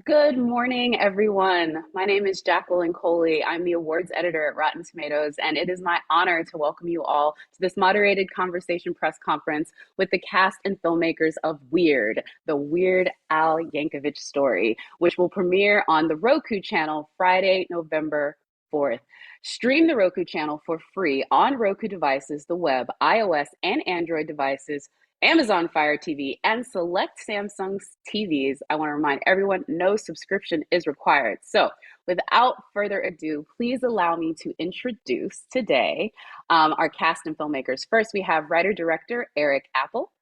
Good morning, everyone. My name is Jacqueline Coley. I'm the awards editor at Rotten Tomatoes, and it is my honor to welcome you all to this moderated conversation press conference with the cast and filmmakers of Weird, the Weird Al Yankovic Story, which will premiere on the Roku channel Friday, November 4th. Stream the Roku channel for free on Roku devices, the web, iOS, and Android devices, Amazon Fire TV, and select Samsung TVs. I want to remind everyone no subscription is required. So, without further ado, please allow me to introduce today our cast and filmmakers. First, we have writer director Eric Appel.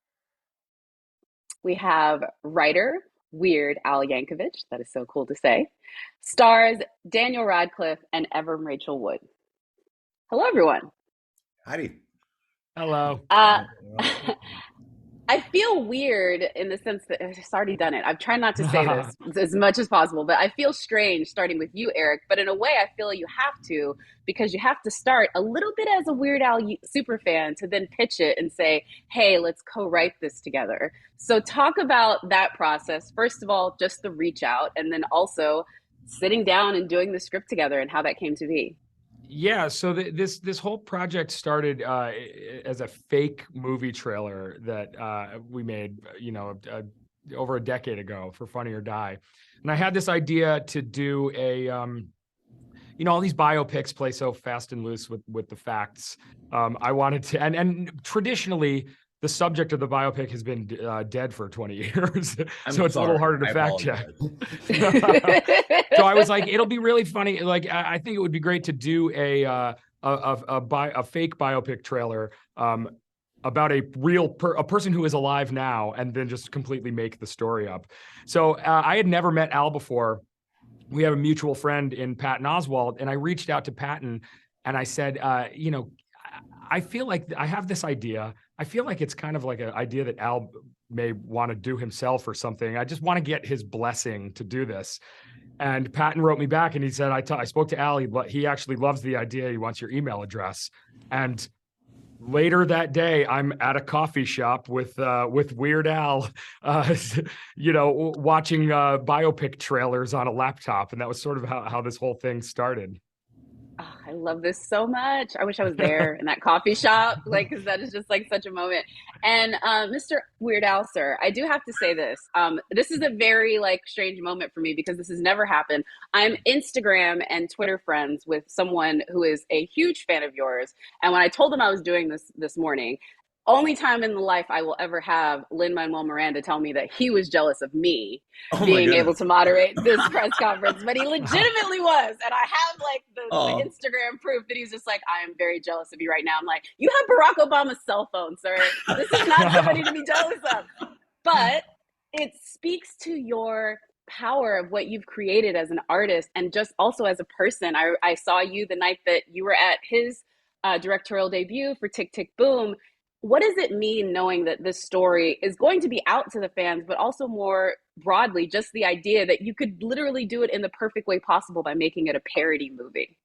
We have writer Weird Al Yankovic. That is so cool to say. Stars Daniel Radcliffe and Evan Rachel Wood. Hello, everyone. Heidi. Hello. I feel weird in the sense that I've already done it. I've tried not to say this as much as possible, but I feel strange starting with you, Eric. But in a way, I feel you have to, because you have to start a little bit as a Weird Al super fan to then pitch it and say, hey, let's co-write this together. So talk about that process. First of all, just the reach out, and then also sitting down and doing the script together and how that came to be. Yeah, so this whole project started as a fake movie trailer that we made, over a decade ago for Funny or Die, and I had this idea to do a, all these biopics play so fast and loose with the facts. I wanted to, and traditionally the subject of the biopic has been dead for 20 years, so it's a little harder to fact check. So I was like, it'll be really funny. Like, I think it would be great to do a fake biopic trailer about a person who is alive now, and then just completely make the story up. So I had never met Al before. We have a mutual friend in Patton Oswalt, and I reached out to Patton and I said, I feel like I have this idea. I feel like it's kind of like an idea that Al may want to do himself or something. I just want to get his blessing to do this. And Patton wrote me back and he said, I spoke to Al, he actually loves the idea. He wants your email address. And later that day, I'm at a coffee shop with Weird Al, watching biopic trailers on a laptop. And that was sort of how this whole thing started. Oh, I love this so much. I wish I was there in that coffee shop, because that is just like such a moment. And Mr. Weird Al, sir, I do have to say this. This is a very strange moment for me because this has never happened. I'm Instagram and Twitter friends with someone who is a huge fan of yours. And when I told him I was doing this morning, only time in the life I will ever have Lin-Manuel Miranda tell me that he was jealous of me being able to moderate this press conference, but he legitimately was. And I have the Instagram proof that he's just like, I am very jealous of you right now. I'm like, you have Barack Obama's cell phone, sir. This is not somebody to be jealous of. But it speaks to your power of what you've created as an artist and just also as a person. I saw you the night that you were at his directorial debut for Tick, Tick, Boom. What does it mean knowing that this story is going to be out to the fans, but also more broadly, just the idea that you could literally do it in the perfect way possible by making it a parody movie?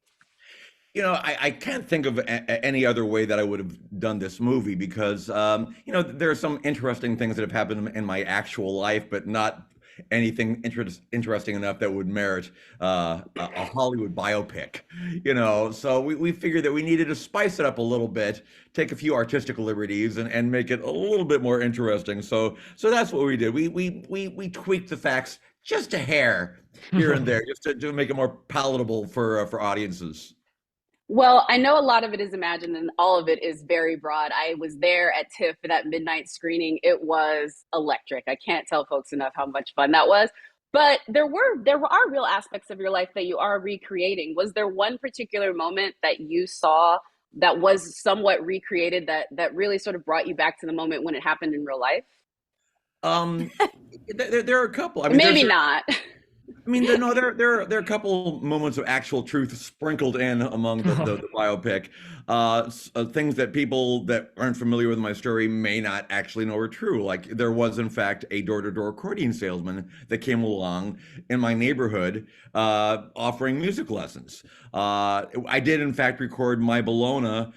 I can't think of any other way that I would have done this movie because, there are some interesting things that have happened in my actual life, but not anything interesting enough that would merit a Hollywood biopic, So we figured that we needed to spice it up a little bit, take a few artistic liberties, and make it a little bit more interesting. So that's what we did. We tweaked the facts just a hair here and there, just to make it more palatable for audiences. Well, I know a lot of it is imagined and all of it is very broad. I was there at TIFF for that midnight screening. It was electric. I can't tell folks enough how much fun that was. But there are real aspects of your life that you are recreating. Was there one particular moment that you saw that was somewhat recreated that really sort of brought you back to the moment when it happened in real life? There are a couple. I mean, maybe not. I mean, no, there are a couple moments of actual truth sprinkled in among the biopic. Things that people that aren't familiar with my story may not actually know are true. Like there was, in fact, a door-to-door accordion salesman that came along in my neighborhood offering music lessons. I did, in fact, record My Bologna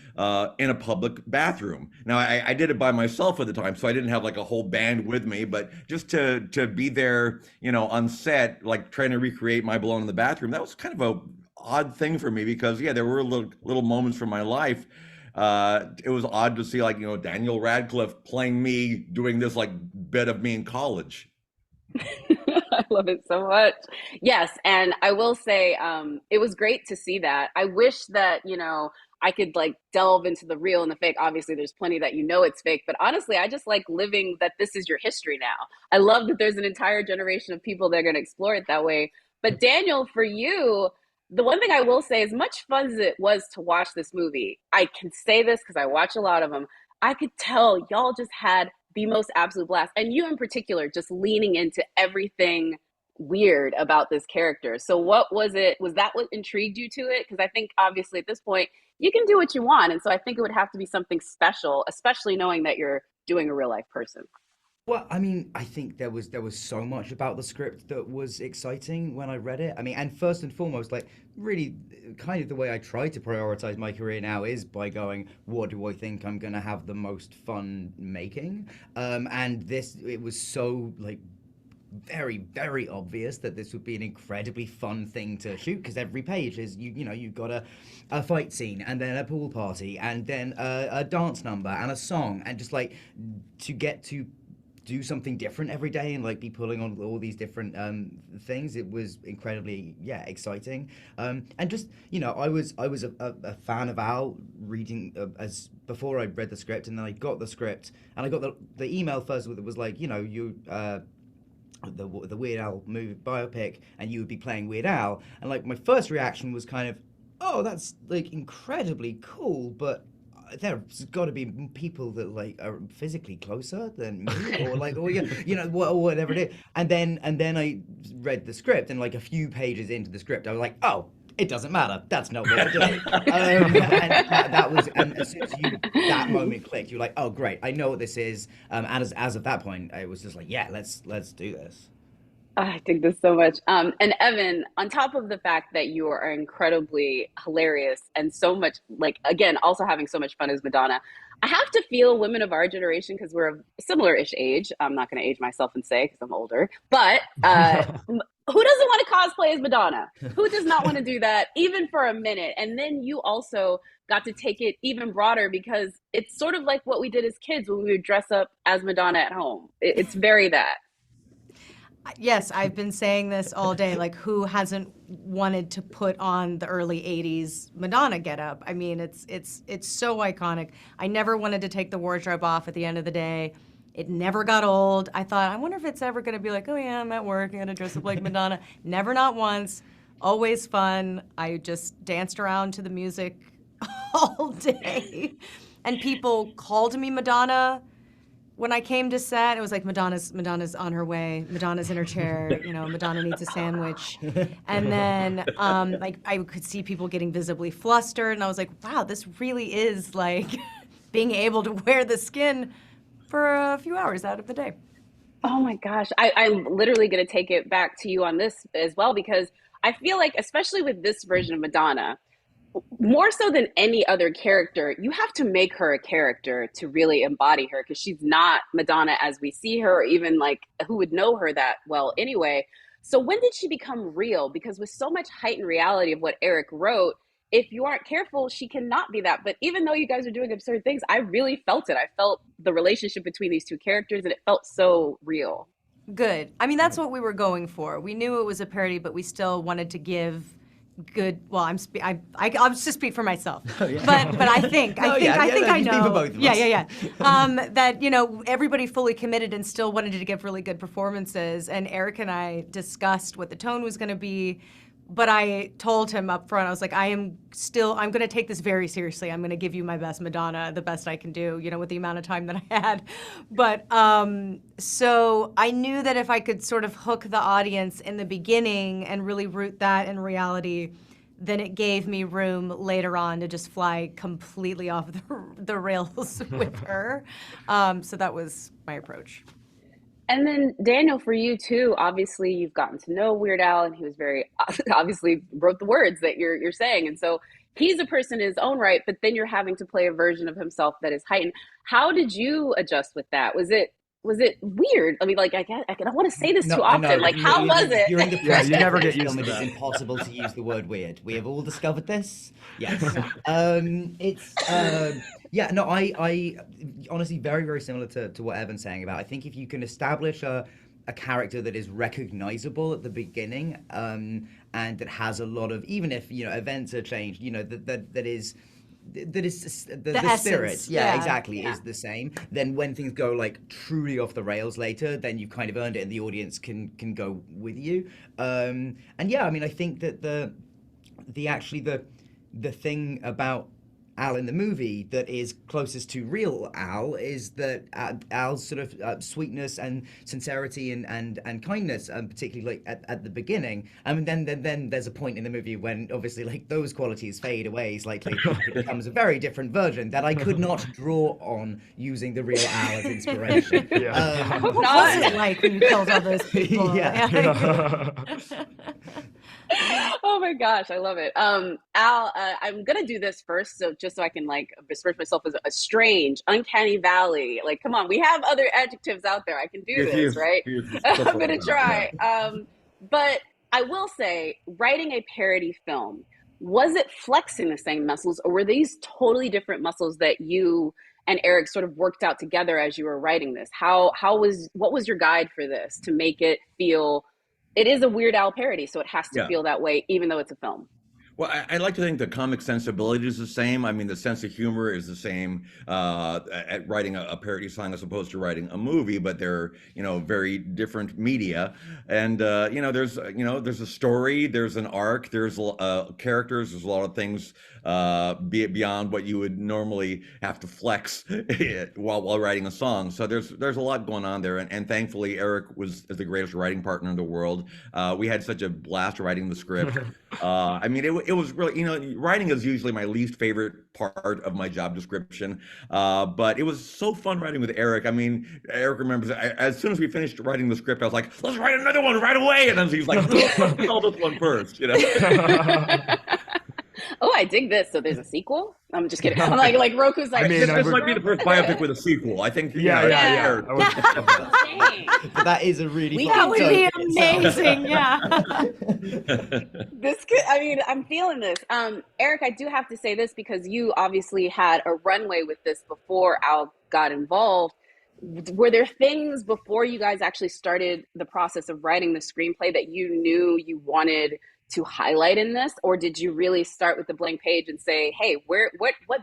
in a public bathroom. Now, I did it by myself at the time, so I didn't have like a whole band with me, but just to be there, on set, like trying to recreate My Bologna in the bathroom, that was kind of a odd thing for me because, yeah, there were little moments from my life. It was odd to see, like, Daniel Radcliffe playing me doing this like bit of me in college. I love it so much. Yes, and I will say, it was great to see that. I wish that, I could like delve into the real and the fake. Obviously, there's plenty that it's fake, but honestly, I just like living that this is your history now. I love that there's an entire generation of people that are going to explore it that way. But Daniel, for you, the one thing I will say, as much fun as it was to watch this movie, I can say this because I watch a lot of them. I could tell y'all just had the most absolute blast. And you in particular, just leaning into everything weird about this character. So what was it? Was that what intrigued you to it? Because I think obviously at this point, you can do what you want. And so I think it would have to be something special, especially knowing that you're doing a real life person. Well, I mean, I think there was so much about the script that was exciting when I read it. I mean, and first and foremost, like really kind of the way I try to prioritize my career now is by going, what do I think I'm going to have the most fun making? And it was so like very, very obvious that this would be an incredibly fun thing to shoot because every page is you've got a fight scene and then a pool party and then a dance number and a song and just like to get to do something different every day and like be pulling on all these different things. It was incredibly exciting, and just I was a fan of Al reading as before I read the script, and then I got the script and I got the email first that was like you the Weird Al movie biopic and you would be playing Weird Al, and like my first reaction was kind of, oh, that's like incredibly cool, but there's got to be people that like are physically closer than me, or like, or whatever it is. And then I read the script, and like a few pages into the script, I was like, oh, it doesn't matter. That's not what we're doing. And that was, and as soon as that moment clicked, you're like, oh, great, I know what this is. And as of that point, I was just like, yeah, let's do this. I think this so much. And Evan, on top of the fact that you are incredibly hilarious and so much, like, again, also having so much fun as Madonna, I have to feel women of our generation, because we're a similar-ish age. I'm not going to age myself and say because I'm older, but who doesn't want to cosplay as Madonna? Who does not want to do that, even for a minute? And then you also got to take it even broader because it's sort of like what we did as kids when we would dress up as Madonna at home. It's very that. Yes, I've been saying this all day. Like, who hasn't wanted to put on the early '80s Madonna getup? I mean, it's so iconic. I never wanted to take the wardrobe off at the end of the day. It never got old. I thought, I wonder if it's ever going to be like, oh yeah, I'm at work, I'm going to dress up like Madonna. Never, not once. Always fun. I just danced around to the music all day. And people called me Madonna. When I came to set, it was like Madonna's on her way. Madonna's in her chair. Madonna needs a sandwich. And then, like, I could see people getting visibly flustered, and I was like, wow, this really is like being able to wear the skin for a few hours out of the day. Oh my gosh, I'm literally going to take it back to you on this as well, because I feel like, especially with this version of Madonna, more so than any other character, you have to make her a character to really embody her, because she's not Madonna as we see her, or even like who would know her that well anyway. So when did she become real? Because with so much heightened reality of what Eric wrote, if you aren't careful, she cannot be that. But even though you guys are doing absurd things, I really felt it. I felt the relationship between these two characters, and it felt so real. Good. I mean, that's what we were going for. We knew it was a parody, but we still wanted to give good. Well, I'll just speak for myself. Oh, yeah. But I think I know. For both of us. Yeah. That everybody fully committed and still wanted to give really good performances. And Eric and I discussed what the tone was going to be. but I told him up front, I was like, I'm going to take this very seriously. I'm going to give you my best Madonna, the best I can do, with the amount of time that I had. But so I knew that if I could sort of hook the audience in the beginning and really root that in reality, then it gave me room later on to just fly completely off the rails with her. So that was my approach. And then Daniel, for you too, obviously you've gotten to know Weird Al, and he was very obviously wrote the words that you're saying. And so he's a person in his own right, but then you're having to play a version of himself that is heightened. How did you adjust with that? Was it weird? I mean, like, I don't want to say this too often. Like, how was it? During the Yeah, you never get film, used to it is that. impossible to use the word weird. We have all discovered this. Yes. I honestly very, very similar to what Evan's saying about. I think if you can establish a character that is recognizable at the beginning, and that has a lot of, even if events are changed, that is the spirit, exactly, is the same. Then when things go like truly off the rails later, then you've kind of earned it, and the audience can go with you. I think that the thing about Al in the movie that is closest to real Al is that Al's sort of sweetness and sincerity and kindness, particularly like at the beginning. I mean, then there's a point in the movie when obviously like those qualities fade away slightly. It becomes a very different version that I could not draw on using the real Al as inspiration. What was it like when you killed all those people? Oh my gosh, I love it. Al, I'm gonna do this first, so I can like besmirch myself as a strange, uncanny valley. Like, come on, we have other adjectives out there. I can do this, right? I'm gonna try. But I will say, writing a parody film, was it flexing the same muscles, or were these totally different muscles that you and Eric sort of worked out together as you were writing this? What was your guide for this to make it feel? It is a Weird Al parody, so it has to feel that way, even though it's a film. Well, I like to think the comic sensibility is the same. I mean, the sense of humor is the same at writing a parody song as opposed to writing a movie, but they're, very different media. And, there's a story, there's an arc, there's characters, there's a lot of things beyond what you would normally have to flex while writing a song. So there's a lot going on there. And thankfully, Eric is the greatest writing partner in the world. We had such a blast writing the script. I mean, it was really, writing is usually my least favorite part of my job description. But it was so fun writing with Eric. I mean, Eric remembers as soon as we finished writing the script, I was like, let's write another one right away. And then he's like, let's tell this one first, Oh, I dig this. So there's a sequel? I'm just kidding. I'm like Roku's like, this might be the first biopic with a sequel. I think. Yeah. But that is a really that would be amazing. This could. I mean, I'm feeling this. Eric, I do have to say this because you obviously had a runway with this before Al got involved. Were there things before you guys actually started the process of writing the screenplay that you knew you wanted to highlight in this, or did you really start with the blank page and say, hey, what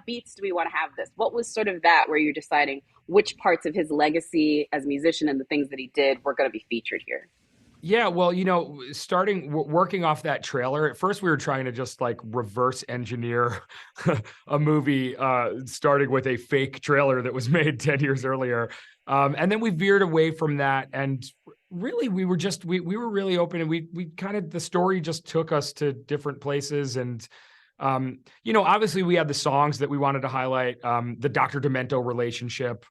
beats do we want to have this? What was sort of that where you're deciding which parts of his legacy as a musician and the things that he did were going to be featured here? Yeah, well, working off that trailer, at first we were trying to just like reverse engineer a movie, starting with a fake trailer that was made 10 years earlier. And then we veered away from that. And really, we were really open, and we kind of, the story just took us to different places. And, obviously we had the songs that we wanted to highlight, the Dr. Demento relationship.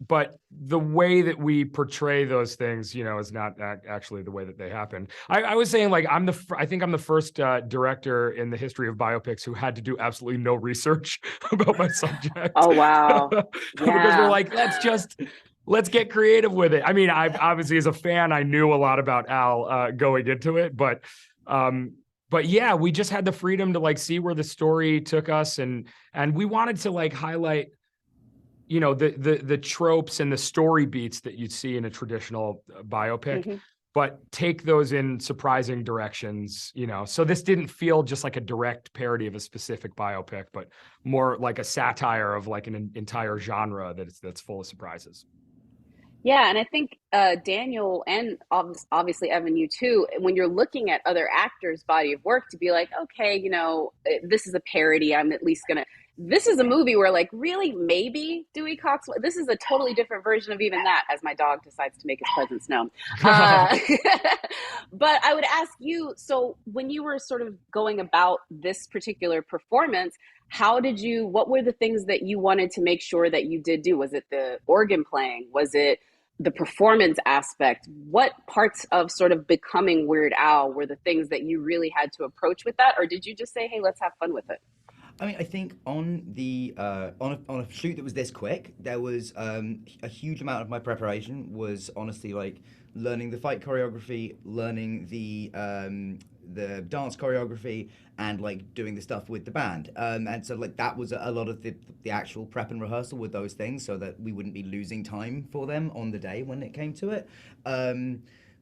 But the way that we portray those things, is not actually the way that they happen. I was saying, like, I think I'm the first director in the history of biopics who had to do absolutely no research about my subject. Oh, wow. Because we're like, let's get creative with it. I mean, I obviously, as a fan, I knew a lot about Al going into it, but yeah, we just had the freedom to like see where the story took us, and we wanted to like highlight, the tropes and the story beats that you'd see in a traditional biopic, but take those in surprising directions, so this didn't feel just like a direct parody of a specific biopic, but more like a satire of like an entire genre that's full of surprises. Yeah, and I think Daniel and obviously Evan, you too, when you're looking at other actors' body of work to be like, okay, this is a parody. I'm at least gonna. This is a movie where, like, really, maybe Dewey Cox. This is a totally different version of even that, as my dog decides to make his presence known. Uh, but I would ask you, so when you were sort of going about this particular performance, what were the things that you wanted to make sure that you did do? Was it the organ playing? Was it the performance aspect? What parts of sort of becoming Weird Al were the things that you really had to approach with that? Or did you just say, hey, let's have fun with it? I mean, I think on the on a shoot that was this quick, there was a huge amount of my preparation was honestly like learning the fight choreography, learning the dance choreography, and like doing the stuff with the band. And so like that was a lot of the actual prep and rehearsal with those things, so that we wouldn't be losing time for them on the day when it came to it.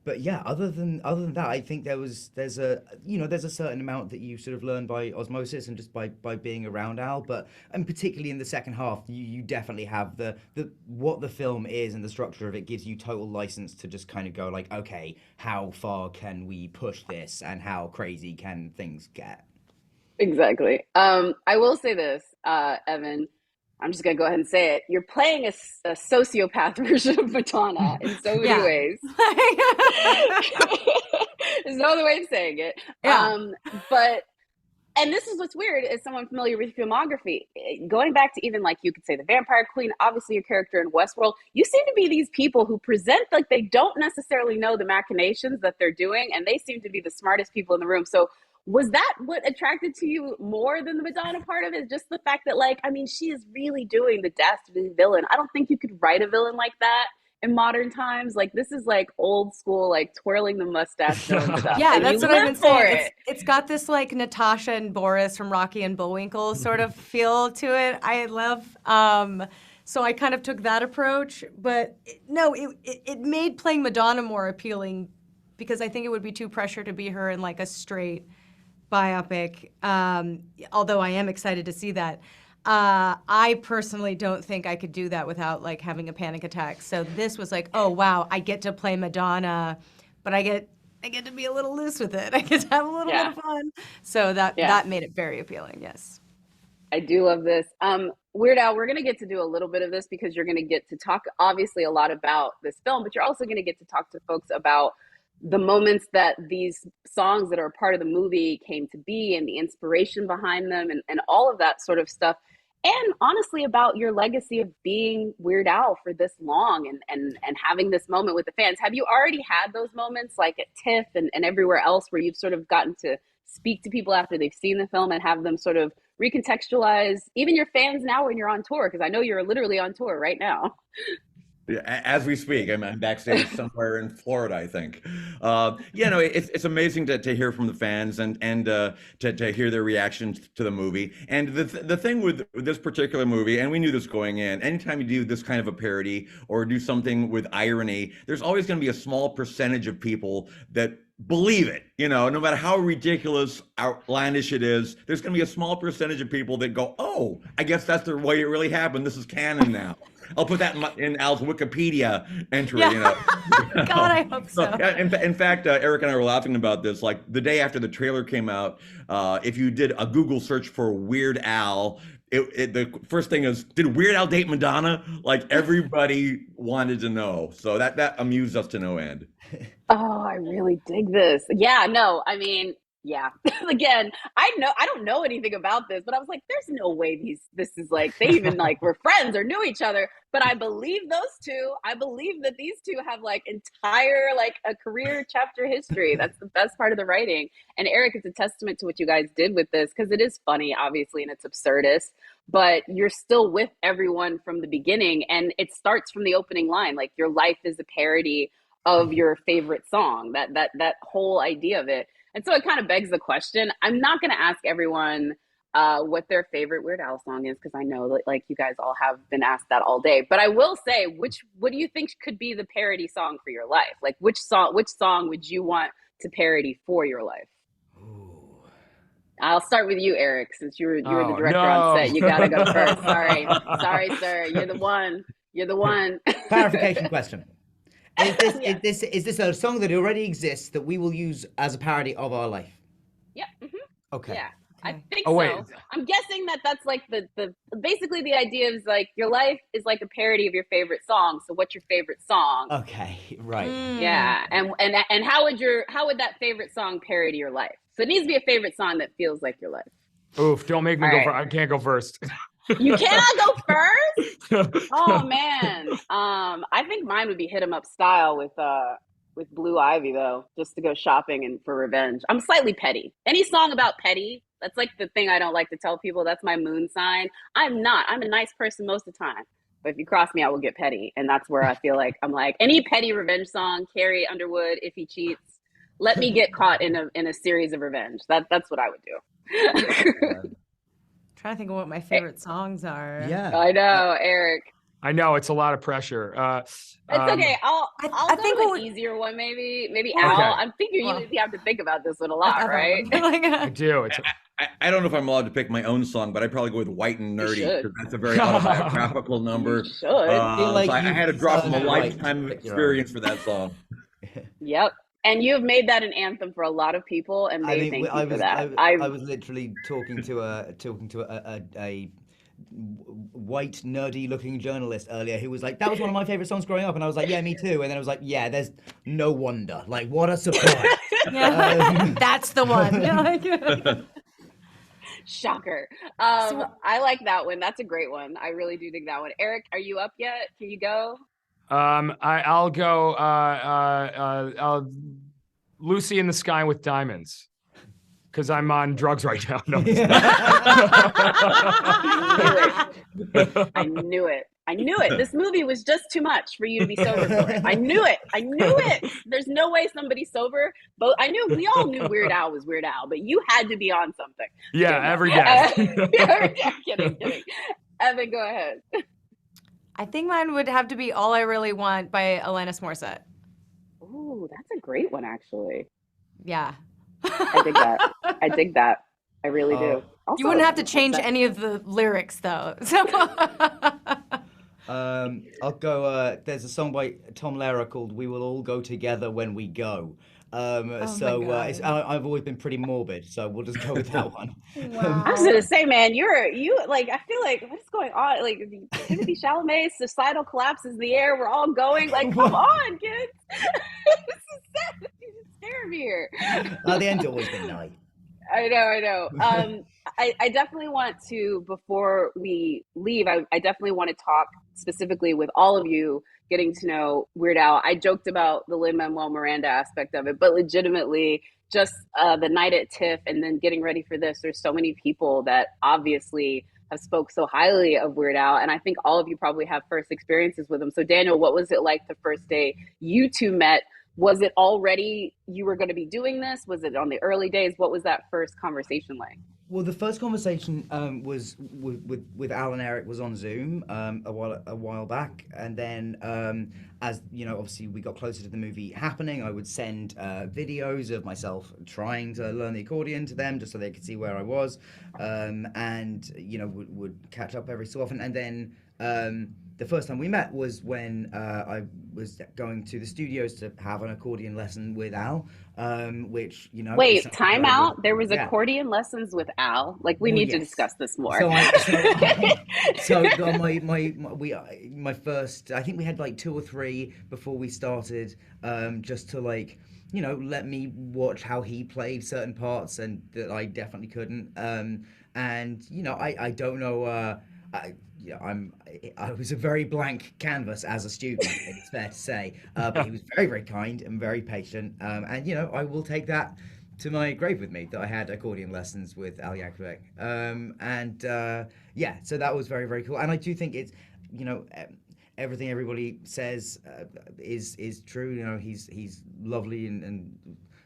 But yeah, other than that, I think there's a certain amount that you sort of learn by osmosis and just by being around Al. But and particularly in the second half, you definitely have the what the film is and the structure of it gives you total license to just kind of go like, okay, how far can we push this and how crazy can things get? Exactly. I will say this, Evan. I'm just gonna go ahead and say it. You're playing a sociopath version of Madonna in so many Yeah. ways. There's no other way of saying it. Yeah. But and this is what's weird as someone familiar with filmography. Going back to even like you could say the Vampire Queen, obviously your character in Westworld, you seem to be these people who present like they don't necessarily know the machinations that they're doing, and they seem to be the smartest people in the room. So was that what attracted to you more than the Madonna part of it? Just the fact that, like, I mean, she is really doing the dastardly villain. I don't think you could write a villain like that in modern times. Like, this is like old school, like twirling the mustache villain stuff. Yeah, And that's you what I've live been for saying. it. It's got this like Natasha and Boris from Rocky and Bullwinkle sort of feel to it. I love. So I kind of took that approach, but no, it made playing Madonna more appealing because I think it would be too pressure to be her in like a straight biopic. Although I am excited to see that. I personally don't think I could do that without like having a panic attack. So this was like, oh wow, I get to play Madonna, but I get to be a little loose with it. I get to have a little bit of fun. So that made it very appealing. Yes. I do love this. Weird Al, we're going to get to do a little bit of this because you're going to get to talk obviously a lot about this film, but you're also going to get to talk to folks about the moments that these songs that are part of the movie came to be and the inspiration behind them and all of that sort of stuff. And honestly, about your legacy of being Weird Al for this long and having this moment with the fans. Have you already had those moments like at TIFF and everywhere else where you've sort of gotten to speak to people after they've seen the film and have them sort of recontextualize even your fans now when you're on tour? Because I know you're literally on tour right now. As we speak, I'm backstage somewhere in Florida, I think. No, it's amazing to hear from the fans and to hear their reactions to the movie. And the thing with this particular movie, and we knew this going in, anytime you do this kind of a parody or do something with irony, there's always going to be a small percentage of people that believe it. No matter how ridiculous, outlandish it is, there's going to be a small percentage of people that go, "Oh, I guess that's the way it really happened. This is canon now." I'll put that in Al's Wikipedia entry. Yeah. God, I hope so. In fact, Eric and I were laughing about this. Like the day after the trailer came out, if you did a Google search for Weird Al, the first thing is, did Weird Al date Madonna? Like everybody wanted to know. So that amused us to no end. Oh, I really dig this. Yeah, no, I mean, yeah. Again, I don't know anything about this, but I was like, there's no way this is like they even like were friends or knew each other. But I believe those two. I believe that these two have like entire like a career chapter history. That's the best part of the writing. And Eric, it's a testament to what you guys did with this because it is funny, obviously, and it's absurdist, but you're still with everyone from the beginning, and it starts from the opening line, like your life is a parody of your favorite song. That whole idea of it. And so it kind of begs the question. I'm not going to ask everyone what their favorite Weird Al song is because I know that like you guys all have been asked that all day. But I will say, what do you think could be the parody song for your life? Like which song would you want to parody for your life? Ooh. I'll start with you, Eric, since you were the Oh, director no. on set. You gotta go first. Sorry, sir. You're the one. You're the one. Clarification question. Yeah. Is this a song that already exists that we will use as a parody of our life? Yeah. Okay. Yeah, I Okay. think Oh wait, so. I'm guessing that that's like the basically the idea is like your life is like a parody of your favorite song. So what's your favorite song? Okay, right. Yeah, and how would that favorite song parody your life? So it needs to be a favorite song that feels like your life. oof! Don't make me All go. right. I can't go first. You cannot go first. Oh man. I think mine would be "Hit 'Em Up" style with Blue Ivy though, just to go shopping and for revenge. I'm slightly petty. Any song about petty, that's like the thing I don't like to tell people. That's my moon sign. I'm not. I'm a nice person most of the time. But if you cross me, I will get petty. And that's where I feel like I'm like any petty revenge song, Carrie Underwood, if he cheats, let me get caught in a series of revenge. That's what I would do. Trying to think of what my favorite songs are. Yeah. I know, Eric. I know it's a lot of pressure. It's okay. I'll go think to what an easier one, maybe Okay. Al. I'm thinking Well, you have to think about this one a lot, right? I do. It's I don't know if I'm allowed to pick my own song, but I'd probably go with White and You Nerdy should. because that's a very autobiographical number. You should. feel like So I had to you've draw from a earned the right lifetime to of pick your experience for that song. Yep. And you have made that an anthem for a lot of people, and I they mean, thank you I for was that. I was literally talking to a white nerdy looking journalist earlier who was like, that was one of my favorite songs growing up, and I was like, yeah, me too. And then I was like, yeah, there's no wonder, like what a surprise. Yeah. That's the one. Shocker. So- I like that one. That's a great one. I really do think that one. Eric, are you up yet? Can you go? I'll go. Lucy in the Sky with Diamonds, because I'm on drugs right now. No. I knew it. I knew it. This movie was just too much for you to be sober for it. I knew it. I knew it. There's no way somebody sober. But we all knew Weird Al was Weird Al, but you had to be on something. Yeah, every day. Every day. Kidding. Evan, go ahead. I think mine would have to be "All I Really Want" by Alanis Morissette. Ooh, that's a great one, actually. Yeah. I dig that. I dig that. I really do. Also, You wouldn't have to change any of the lyrics though. So I'll go. There's a song by Tom Lehrer called "We Will All Go Together When We Go." I've always been pretty morbid, so we'll just go with that one. I was gonna say, man, you like. I feel like what's going on? Like Timothy Chalamet's societal collapse is in the air. We're all going. Like, come on, kids. This is sad. You just scare me here. The end's always been nice. I know. I definitely want to, before we leave, I definitely want to talk specifically with all of you, getting to know Weird Al. I joked about the Lin-Manuel Miranda aspect of it, but legitimately just the night at TIFF and then getting ready for this, there's so many people that obviously have spoke so highly of Weird Al, and I think all of you probably have first experiences with him. So Daniel, what was it like the first day you two met? Was it already you were going to be doing this? Was it on the early days? What was that first conversation like? Well, the first conversation was with Al and Eric was on Zoom a while back, and then as you know, obviously we got closer to the movie happening. I would send videos of myself trying to learn the accordion to them, just so they could see where I was, and you know would catch up every so often. And then the first time we met was when I was going to the studios to have an accordion lesson with Al, which, you know... Wait, time out? There was accordion lessons with Al? Like, we need to discuss this more. My first... I think we had like 2 or 3 before we started, just to like, you know, let me watch how he played certain parts and that I definitely couldn't. And, you know, I don't know... I was a very blank canvas as a student, it's fair to say, but he was very, very kind and very patient, and you know, I will take that to my grave with me, that I had accordion lessons with Al Yankovic, so that was very, very cool. And I do think it's, you know, everything everybody says is true. You know, he's lovely and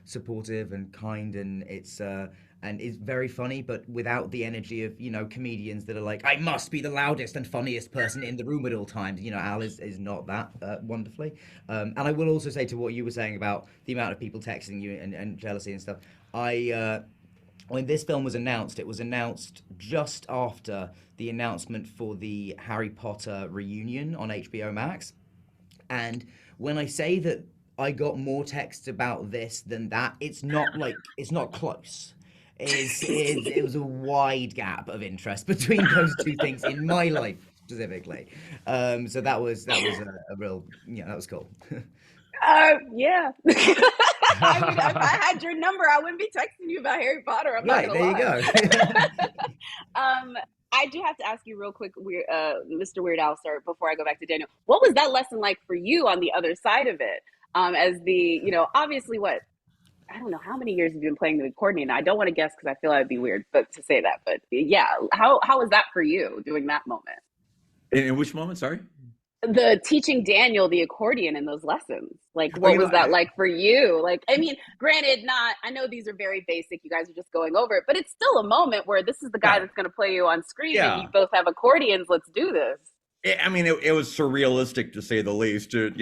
supportive and kind, and it's very funny, but without the energy of, you know, comedians that are like, I must be the loudest and funniest person in the room at all times. You know, Al is not that wonderfully. And I will also say to what you were saying about the amount of people texting you and jealousy and stuff, when this film was announced, it was announced just after the announcement for the Harry Potter reunion on HBO Max. And when I say that I got more text about this than that, it's not close. It was a wide gap of interest between those two things in my life specifically. So that was a real, yeah, that was cool. Yeah. I mean, if I had your number, I wouldn't be texting you about Harry Potter. I'm not Right, gonna there you lie. go. I do have to ask you real quick, Mr. Weird Al, sir, before I go back to Daniel. What was that lesson like for you on the other side of it? As the, obviously what, I don't know how many years have you been playing the accordion. I don't want to guess because I feel like it'd be weird, but to say that. But yeah, how was that for you doing that moment? In which moment? Sorry. The teaching Daniel the accordion in those lessons. Like, Oh, what was that like for you? Like, I mean, granted, I know these are very basic. You guys are just going over it, but it's still a moment where this is the guy yeah, that's going to play you on screen and you yeah. both have accordions. Let's do this. I mean, it was surrealistic to say the least. To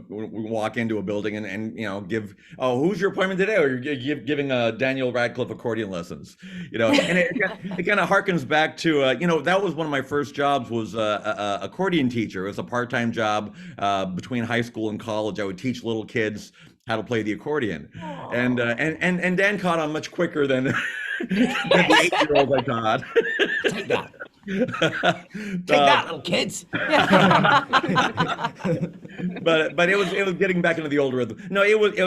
walk into a building and give, oh, who's your appointment today? Or you're giving Daniel Radcliffe accordion lessons. And it kind of harkens back to that was one of my first jobs, was a accordion teacher. It was a part-time job between high school and college. I would teach little kids how to play the accordion, and Dan caught on much quicker than the 8-year-old I taught. Take that. Take that, little kids. But it was getting back into the old rhythm. No,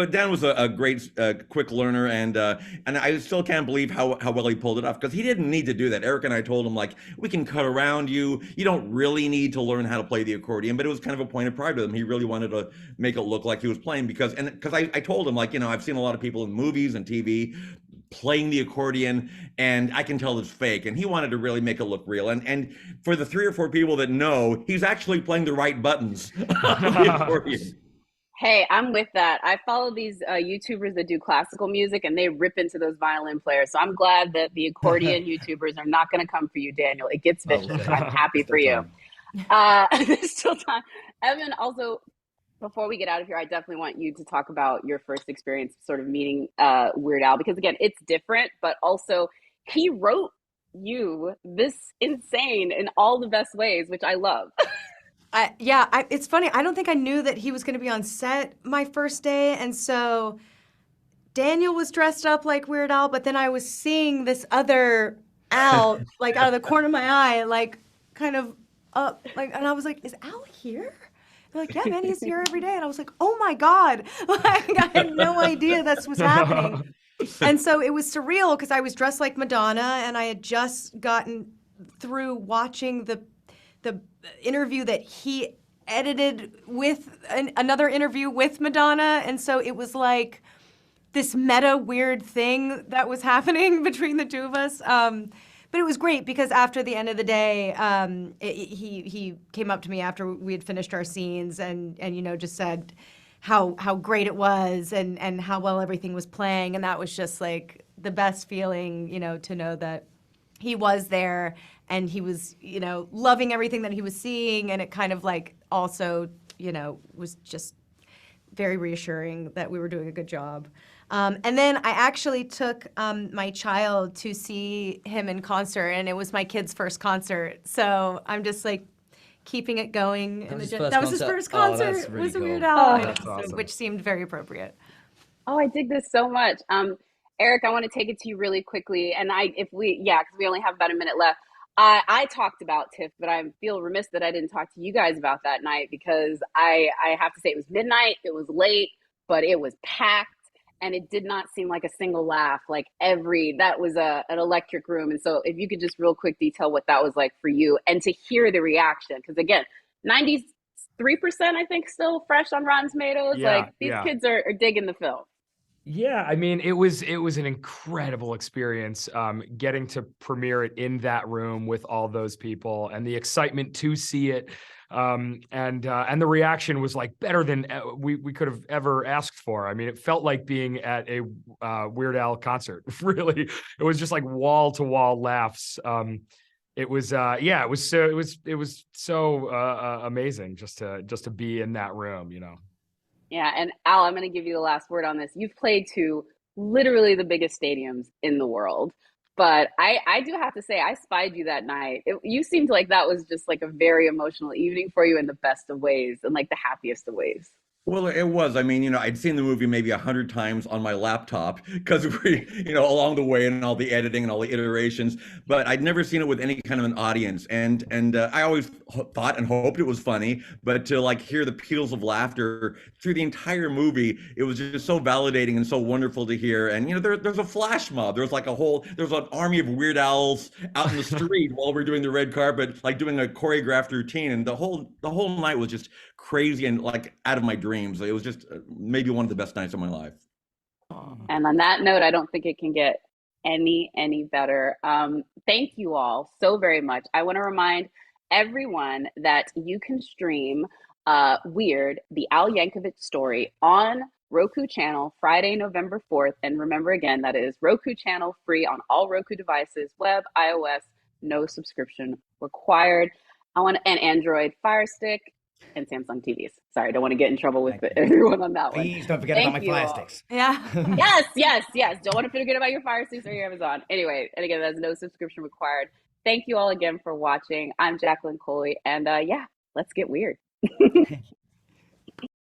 Dan was a great quick learner, and I still can't believe how well he pulled it off, because he didn't need to do that. Eric and I told him, like, we can cut around you. You don't really need to learn how to play the accordion. But it was kind of a point of pride with him. He really wanted to make it look like he was playing, because I told him, like, I've seen a lot of people in movies and TV playing the accordion, and I can tell it's fake. And he wanted to really make it look real. And for the 3 or 4 people that know, he's actually playing the right buttons on the accordion. Hey, I'm with that. I follow these YouTubers that do classical music, and they rip into those violin players. So I'm glad that the accordion YouTubers are not going to come for you, Daniel. It gets vicious. I'm happy for you. There's still time. Evan, also, before we get out of here, I definitely want you to talk about your first experience sort of meeting Weird Al, because again, it's different, but also he wrote you this insane in all the best ways, which I love. It's funny. I don't think I knew that he was going to be on set my first day. And so Daniel was dressed up like Weird Al, but then I was seeing this other Al, like out of the corner of my eye, like kind of up, like, and I was like, is Al here? They're like, yeah, man, he's here every day. And I was like, oh my God. Like, I had no idea this was happening. And so it was surreal because I was dressed like Madonna, and I had just gotten through watching the interview that he edited with another interview with Madonna. And so it was like this meta weird thing that was happening between the two of us. But it was great because after the end of the day, he came up to me after we had finished our scenes and just said how great it was and how well everything was playing. And that was just like the best feeling, to know that he was there and he was, loving everything that he was seeing. And it kind of like also, was just very reassuring that we were doing a good job. And then I actually took my child to see him in concert, and it was my kid's first concert. So I'm just like keeping it going. That was his first concert. That's really was cool. Weird Al, That's awesome. which seemed very appropriate. Oh, I dig this so much. Eric, I want to take it to you really quickly. And because we only have about a minute left. I talked about TIFF, but I feel remiss that I didn't talk to you guys about that night, because I have to say it was midnight, it was late, but it was packed. And it did not seem like a single laugh. Like that was an electric room. And so if you could just real quick detail what that was like for you, and to hear the reaction, because again, 93%, I think, still fresh on Rotten Tomatoes. Yeah, like these kids are digging the film. Yeah, I mean, it was an incredible experience, getting to premiere it in that room with all those people, and the excitement to see it, and the reaction was like better than we could have ever asked for. I mean, it felt like being at a Weird Al concert. Really, it was just like wall to wall laughs. It was so amazing just to be in that room. Yeah, and Al, I'm going to give you the last word on this. You've played to literally the biggest stadiums in the world. But I do have to say, I spied you that night. You seemed like that was just like a very emotional evening for you in the best of ways and like the happiest of ways. Well, it was. I mean, I'd seen the movie maybe 100 times on my laptop because we, along the way and all the editing and all the iterations, but I'd never seen it with any kind of an audience. And I always thought and hoped it was funny, but to like hear the peals of laughter through the entire movie, it was just so validating and so wonderful to hear. And there's a flash mob. There's an army of Weird Owls out in the street while we're doing the red carpet, like doing a choreographed routine, and the whole night was just crazy and like out of my dreams. It was just maybe one of the best nights of my life. And on that note, I don't think it can get any better. Thank you all so very much. I want to remind everyone that you can stream Weird, the Al Yankovic Story on Roku channel Friday, November 4th. And remember again, that is Roku channel, free on all Roku devices, web, iOS, no subscription required. And Android Fire Stick and Samsung TVs. Sorry, don't want to get in trouble with everyone on that one. Please don't forget about my Fire Sticks. Yeah. Yes. Don't want to forget about your Fire Sticks or your Amazon. Anyway, and again, there's no subscription required. Thank you all again for watching. I'm Jacqueline Coley, and let's get weird.